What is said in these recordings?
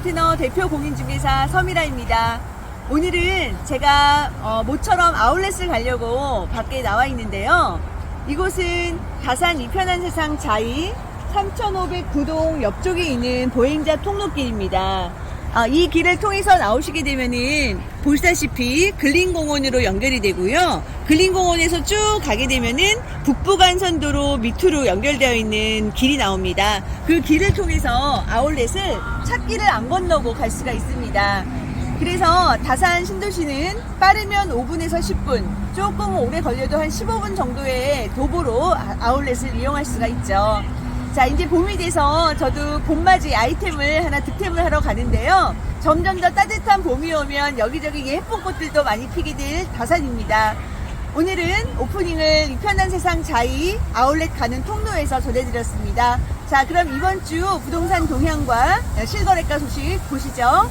파트너 대표 공인중개사 서미라입니다. 오늘은 제가 모처럼 아울렛을 가려고 밖에 나와 있는데요. 이곳은 다산 이편한 세상 자이 3509동 옆쪽에 있는 보행자 통로길입니다. 이 길을 통해서 나오시게 되면은 보시다시피 근린공원으로 연결이 되고요. 근린공원에서 쭉 가게 되면은 북부간선도로 밑으로 연결되어 있는 길이 나옵니다. 그 길을 통해서 아울렛을 찻길을 안 건너고 갈 수가 있습니다. 그래서 다산 신도시는 빠르면 5분에서 10분, 조금 오래 걸려도 한 15분 정도의 도보로 아울렛을 이용할 수가 있죠. 자, 이제 봄이 돼서 저도 봄맞이 아이템을 하나 득템을 하러 가는데요. 점점 더 따뜻한 봄이 오면 여기저기 예쁜 꽃들도 많이 피게 될 다산입니다. 오늘은 오프닝을 이편한 세상 자이 아울렛 가는 통로에서 전해드렸습니다. 자, 그럼 이번 주 부동산 동향과 실거래가 소식 보시죠.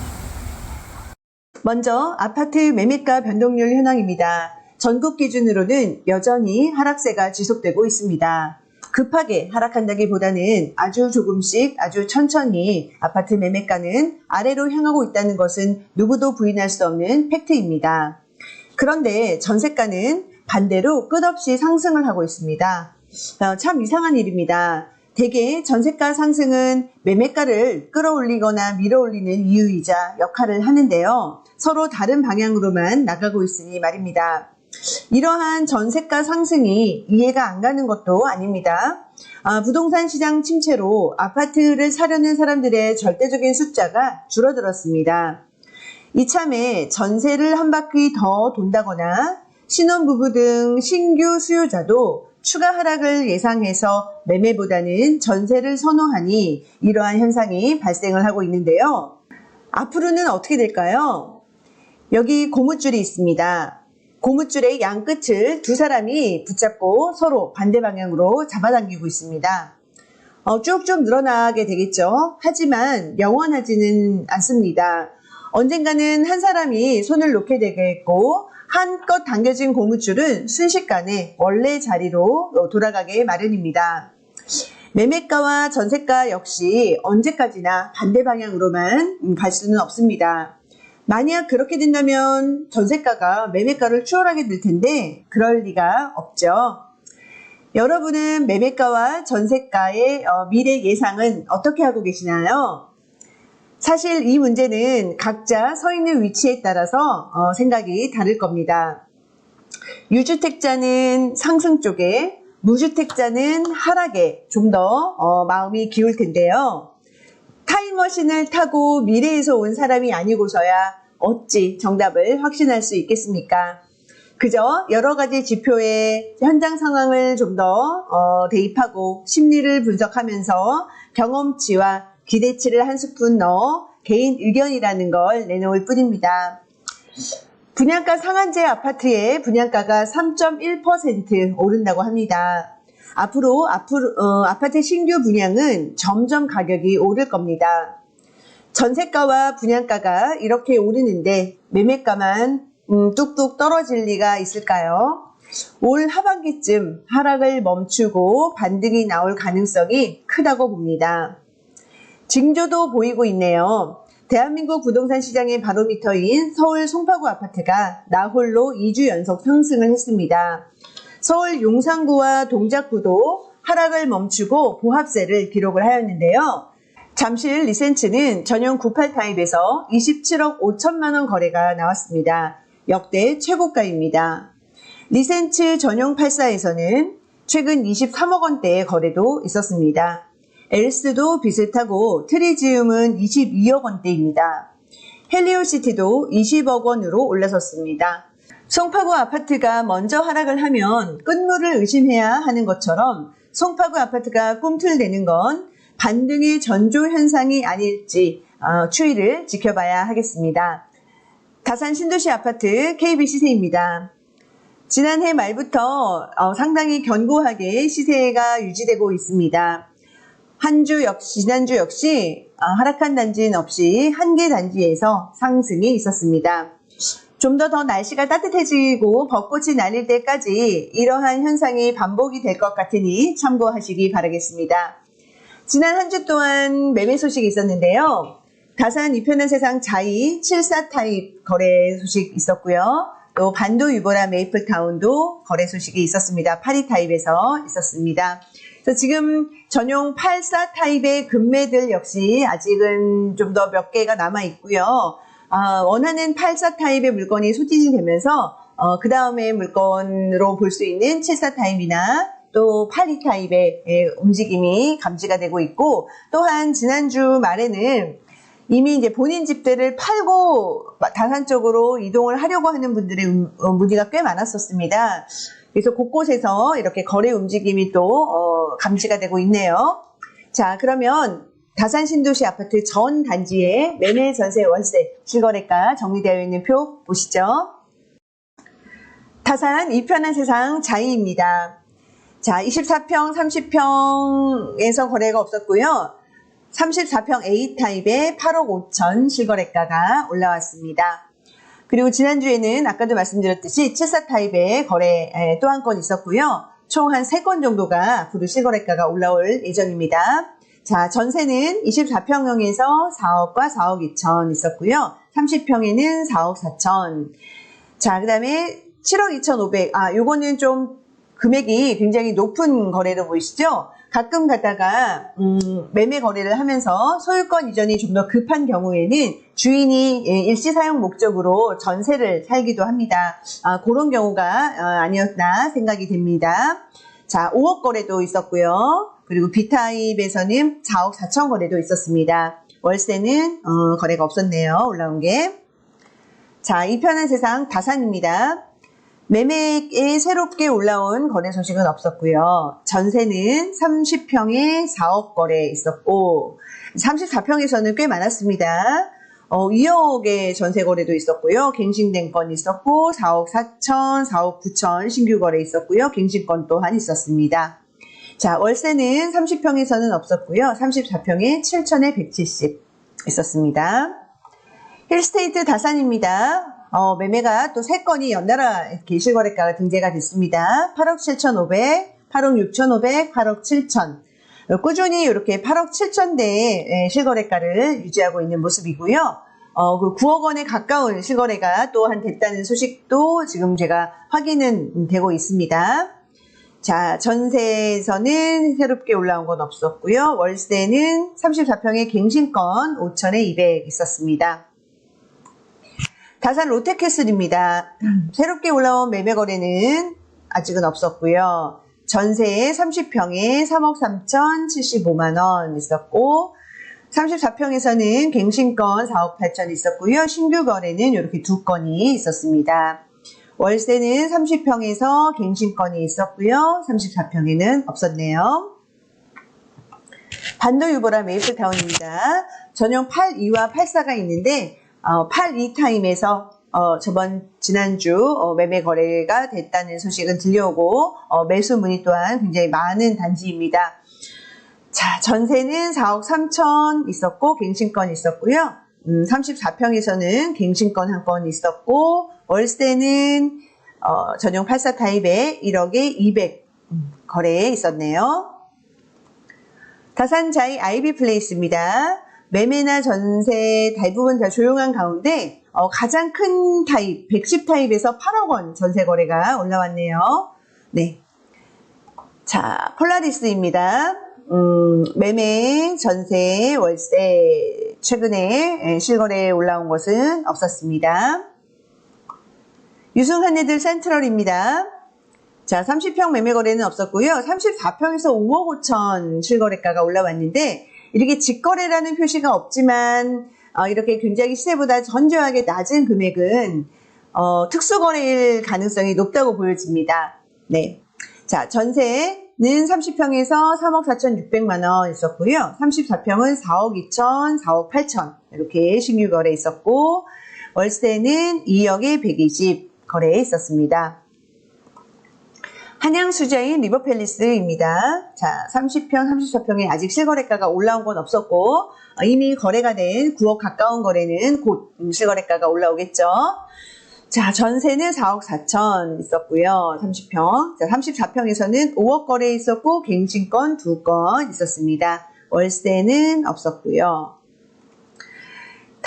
먼저 아파트 매매가 변동률 현황입니다. 전국 기준으로는 여전히 하락세가 지속되고 있습니다. 급하게 하락한다기보다는 아주 조금씩 아주 천천히 아파트 매매가는 아래로 향하고 있다는 것은 누구도 부인할 수 없는 팩트입니다. 그런데 전세가는 반대로 끝없이 상승을 하고 있습니다. 참 이상한 일입니다. 대개 전세가 상승은 매매가를 끌어올리거나 밀어올리는 이유이자 역할을 하는데요. 서로 다른 방향으로만 나가고 있으니 말입니다. 이러한 전세가 상승이 이해가 안 가는 것도 아닙니다. 부동산 시장 침체로 아파트를 사려는 사람들의 절대적인 숫자가 줄어들었습니다. 이참에 전세를 한 바퀴 더 돈다거나 신혼부부 등 신규 수요자도 추가 하락을 예상해서 매매보다는 전세를 선호하니 이러한 현상이 발생을 하고 있는데요. 앞으로는 어떻게 될까요? 여기 고무줄이 있습니다. 고무줄의 양 끝을 두 사람이 붙잡고 서로 반대 방향으로 잡아당기고 있습니다. 쭉쭉 늘어나게 되겠죠. 하지만 영원하지는 않습니다. 언젠가는 한 사람이 손을 놓게 되겠고 한껏 당겨진 고무줄은 순식간에 원래 자리로 돌아가게 마련입니다. 매매가와 전세가 역시 언제까지나 반대 방향으로만 갈 수는 없습니다. 만약 그렇게 된다면 전세가가 매매가를 추월하게 될 텐데 그럴 리가 없죠. 여러분은 매매가와 전세가의 미래 예상은 어떻게 하고 계시나요? 사실 이 문제는 각자 서 있는 위치에 따라서 생각이 다를 겁니다. 유주택자는 상승 쪽에, 무주택자는 하락에 좀 더 마음이 기울 텐데요. 타임머신을 타고 미래에서 온 사람이 아니고서야 어찌 정답을 확신할 수 있겠습니까? 그저 여러 가지 지표에 현장 상황을 좀 더 대입하고 심리를 분석하면서 경험치와 기대치를 한 스푼 넣어 개인 의견이라는 걸 내놓을 뿐입니다. 분양가 상한제 아파트의 분양가가 3.1% 오른다고 합니다. 앞으로 아파트 신규 분양은 점점 가격이 오를 겁니다. 전세가와 분양가가 이렇게 오르는데 매매가만 뚝뚝 떨어질 리가 있을까요? 올 하반기쯤 하락을 멈추고 반등이 나올 가능성이 크다고 봅니다. 징조도 보이고 있네요. 대한민국 부동산 시장의 바로미터인 서울 송파구 아파트가 나홀로 2주 연속 상승을 했습니다. 서울 용산구와 동작구도 하락을 멈추고 보합세를 기록을 하였는데요. 잠실 리센츠는 전용 98 타입에서 27억 5천만 원 거래가 나왔습니다. 역대 최고가입니다. 리센츠 전용 84에서는 최근 23억 원대의 거래도 있었습니다. 엘스도 비슷하고 트리지움은 22억 원대입니다. 헬리오시티도 20억 원으로 올라섰습니다. 송파구 아파트가 먼저 하락을 하면 끝물을 의심해야 하는 것처럼 송파구 아파트가 꿈틀대는 건 반등의 전조 현상이 아닐지 추이를 지켜봐야 하겠습니다. 다산 신도시 아파트 KB 시세입니다. 지난해 말부터 상당히 견고하게 시세가 유지되고 있습니다. 지난주 역시 하락한 단지는 없이 한 개 단지에서 상승이 있었습니다. 좀 더 날씨가 따뜻해지고 벚꽃이 날릴 때까지 이러한 현상이 반복이 될 것 같으니 참고하시기 바라겠습니다. 지난 한 주 동안 매매 소식이 있었는데요. 다산 이편한 세상 자이 74 타입 거래 소식 있었고요. 또 반도 유보라 메이플타운도 거래 소식이 있었습니다. 82 타입에서 있었습니다. 그래서 지금 전용 84 타입의 금매들 역시 아직은 좀 더 몇 개가 남아 있고요. 원하는 84 타입의 물건이 소진이 되면서 그 다음에 물건으로 볼 수 있는 74 타입이나 또 82 타입의 움직임이 감지가 되고 있고, 또한 지난주 말에는 이미 이제 본인 집들을 팔고 다산 쪽으로 이동을 하려고 하는 분들의 문의가 꽤 많았었습니다. 그래서 곳곳에서 이렇게 거래 움직임이 또 감지가 되고 있네요. 자, 그러면 다산 신도시 아파트 전 단지의 매매, 전세, 월세, 실거래가 정리되어 있는 표 보시죠. 다산 이편한 세상 자이입니다. 자, 24평, 30평에서 거래가 없었고요. 34평 A타입의 8억 5천 실거래가가 올라왔습니다. 그리고 지난주에는 아까도 말씀드렸듯이 74 타입의 거래 또 한 건 있었고요. 총 한 3건 정도가 앞으로 실거래가가 올라올 예정입니다. 자, 전세는 24평형에서 4억과 4억 2천 있었고요. 30평에는 4억 4천. 자, 그 다음에 7억 2,500. 요거는 좀 금액이 굉장히 높은 거래로 보이시죠? 가끔 가다가 매매 거래를 하면서 소유권 이전이 좀 더 급한 경우에는 주인이 일시 사용 목적으로 전세를 살기도 합니다. 그런 경우가 아니었나 생각이 됩니다. 자, 5억 거래도 있었고요. 그리고 B타입에서는 4억 4천 거래도 있었습니다. 월세는 거래가 없었네요. 올라온 게. 자, 이편한 세상 다산입니다. 매매에 새롭게 올라온 거래 소식은 없었고요. 전세는 30평에 4억 거래 있었고 34평에서는 꽤 많았습니다. 2억의 전세 거래도 있었고요. 갱신된 건 있었고 4억 4천, 4억 9천 신규 거래 있었고요. 갱신건 또한 있었습니다. 자, 월세는 30평에서는 없었고요. 34평에 7천에 170 있었습니다. 힐스테이트 다산입니다. 매매가 또 3건이 연달아 이렇게 실거래가가 등재가 됐습니다. 8억 7,500, 8억 6,500, 8억 7천. 꾸준히 이렇게 8억 7천대의 실거래가를 유지하고 있는 모습이고요. 그 9억 원에 가까운 실거래가 또한 됐다는 소식도 지금 제가 확인은 되고 있습니다. 자, 전세에서는 새롭게 올라온 건 없었고요. 월세는 34평의 갱신건 5천에 200 있었습니다. 다산 롯데캐슬입니다. 새롭게 올라온 매매 거래는 아직은 없었고요. 전세에 30평에 3억 3천 75만 원 있었고 34평에서는 갱신건 4억 8천 있었고요. 신규 거래는 이렇게 2건이 있었습니다. 월세는 30평에서 갱신건이 있었고요. 34평에는 없었네요. 반도 유보라 메이플타운입니다. 전용 82와 84가 있는데 82 타임에서 지난주 매매 거래가 됐다는 소식은 들려오고 매수 문의 또한 굉장히 많은 단지입니다. 자, 전세는 4억 3천 있었고 갱신건 있었고요. 34평에서는 갱신건 한 건 있었고 월세는 전용 84 타입에 1억에 200 거래에 있었네요. 다산자이 아이비 플레이스입니다. 매매나 전세 대부분 다 조용한 가운데 가장 큰 타입 110 타입에서 8억 원 전세 거래가 올라왔네요. 네. 자, 폴라리스입니다. 매매, 전세, 월세 최근에 실거래에 올라온 것은 없었습니다. 유승한네들 센트럴입니다. 자, 30평 매매 거래는 없었고요. 34평에서 5억 5천 실거래가가 올라왔는데 이렇게 직거래라는 표시가 없지만 이렇게 굉장히 시세보다 현저하게 낮은 금액은 특수거래일 가능성이 높다고 보여집니다. 네. 자, 전세는 30평에서 3억 4,600만 원 있었고요. 34평은 4억 2천, 4억 8천 이렇게 신규 거래 있었고 월세는 2억에 120 거래에 있었습니다. 한양수자인 리버팰리스입니다. 자, 30평, 34평에 아직 실거래가가 올라온 건 없었고 이미 거래가 된 9억 가까운 거래는 곧 실거래가가 올라오겠죠. 자, 전세는 4억 4천 있었고요. 30평. 자, 34평에서는 5억 거래 있었고 갱신건 2건 있었습니다. 월세는 없었고요.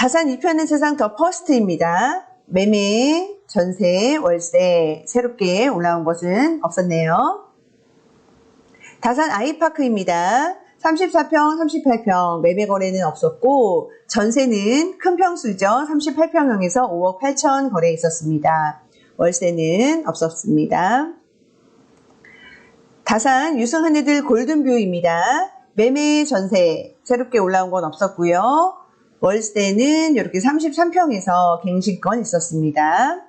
다산 2편은 세상 더 퍼스트입니다. 매매, 전세, 월세 새롭게 올라온 것은 없었네요. 다산 아이파크입니다. 34평, 38평 매매 거래는 없었고 전세는 큰 평수죠. 38평형에서 5억 8천 거래 있었습니다. 월세는 없었습니다. 다산 유승한애들 골든뷰입니다. 매매, 전세 새롭게 올라온 건 없었고요. 월세는 이렇게 33평에서 갱신권 있었습니다.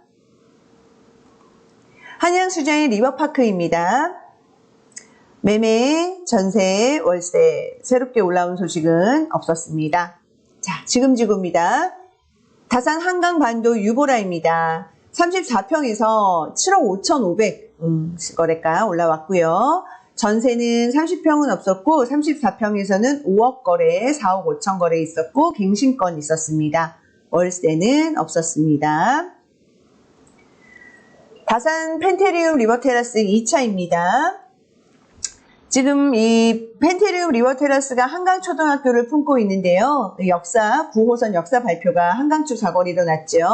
한양수자의 리버파크입니다. 매매, 전세, 월세 새롭게 올라온 소식은 없었습니다. 자, 지금 지구입니다. 다산 한강반도 유보라입니다. 34평에서 7억 5,500 거래가 올라왔고요. 전세는 30평은 없었고 34평에서는 5억 거래, 4억 5천 거래 있었고 갱신권 있었습니다. 월세는 없었습니다. 다산 펜테리움 리버테라스 2차입니다. 지금 이 펜테리움 리버테라스가 한강초등학교를 품고 있는데요. 역사, 9호선 역사 발표가 한강축 사거리로 났죠.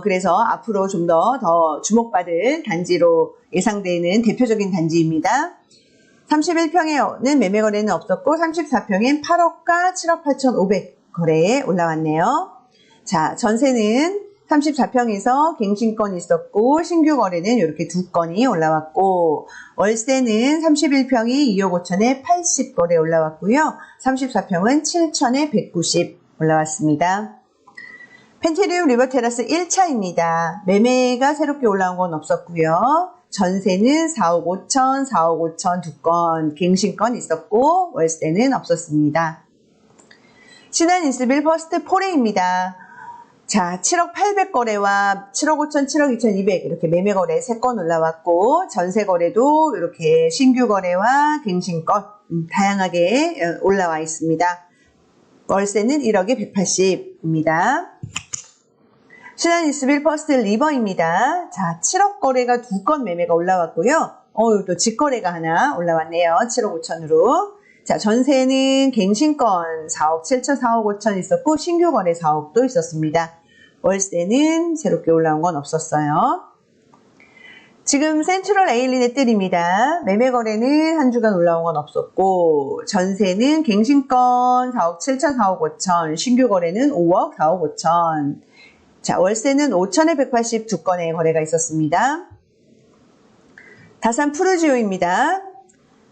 그래서 앞으로 좀 더 주목받을 단지로 예상되는 대표적인 단지입니다. 31평에는 매매 거래는 없었고 34평엔 8억과 7억 8,500 거래에 올라왔네요. 자, 전세는 34평에서 갱신권이 있었고 신규 거래는 이렇게 2건이 올라왔고 월세는 31평이 2억 5천에 80 거래 올라왔고요. 34평은 7천에 190 올라왔습니다. 펜테리움 리버테라스 1차입니다. 매매가 새롭게 올라온 건 없었고요. 전세는 4억 5천, 4억 5천 2건, 갱신권 있었고 월세는 없었습니다. 신한 인스빌 퍼스트 4레입니다. 자, 7억 800 거래와 7억 5천, 7억 2천 200 이렇게 매매 거래 3건 올라왔고 전세 거래도 이렇게 신규 거래와 갱신권 다양하게 올라와 있습니다. 월세는 1억에 180입니다. 신한 인스빌 퍼스트 리버입니다. 자, 7억 거래가 2건 매매가 올라왔고요. 또 직거래가 하나 올라왔네요. 7억 5천으로. 자, 전세는 갱신권 4억 7천, 4억 5천 있었고 신규 거래 4억도 있었습니다. 월세는 새롭게 올라온 건 없었어요. 지금 센트럴 에일린의 뜰입니다. 매매 거래는 한 주간 올라온 건 없었고 전세는 갱신권 4억 7천, 4억 5천, 신규 거래는 5억, 4억 5천. 자, 월세는 5천에 180 2건의 거래가 있었습니다. 다산 푸르지오입니다.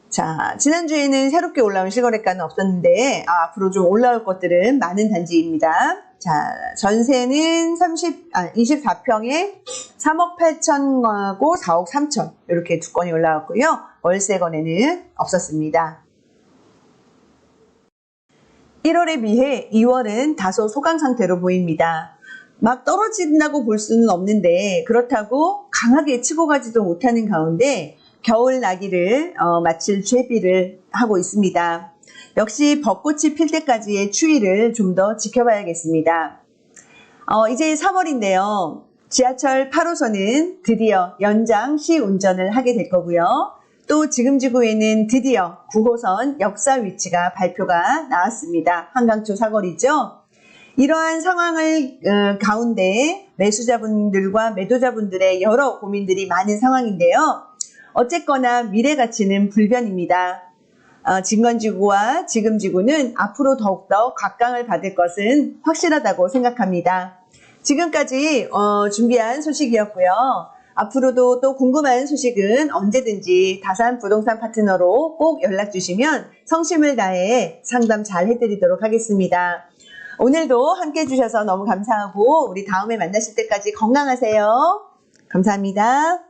자, 지난주에는 새롭게 올라온 실거래가는 없었는데 앞으로 좀 올라올 것들은 많은 단지입니다. 자, 전세는 24평에 3억 8천하고 4억 3천 이렇게 2건이 올라왔고요. 월세 거래는 없었습니다. 1월에 비해 2월은 다소 소강 상태로 보입니다. 막 떨어진다고 볼 수는 없는데 그렇다고 강하게 치고 가지도 못하는 가운데 겨울 나기를 마칠 준비를 하고 있습니다. 역시 벚꽃이 필 때까지의 추위를 좀 더 지켜봐야겠습니다. 이제 3월인데요. 지하철 8호선은 드디어 연장 시운전을 하게 될 거고요. 또 지금 지구에는 드디어 9호선 역사 위치가 발표가 나왔습니다. 한강초 사거리죠. 이러한 상황을 가운데 매수자분들과 매도자분들의 여러 고민들이 많은 상황인데요. 어쨌거나 미래 가치는 불변입니다. 진건지구와 지금지구는 앞으로 더욱더 각광을 받을 것은 확실하다고 생각합니다. 지금까지 준비한 소식이었고요. 앞으로도 또 궁금한 소식은 언제든지 다산 부동산 파트너로 꼭 연락 주시면 성심을 다해 상담 잘 해드리도록 하겠습니다. 오늘도 함께 해주셔서 너무 감사하고 우리 다음에 만나실 때까지 건강하세요. 감사합니다.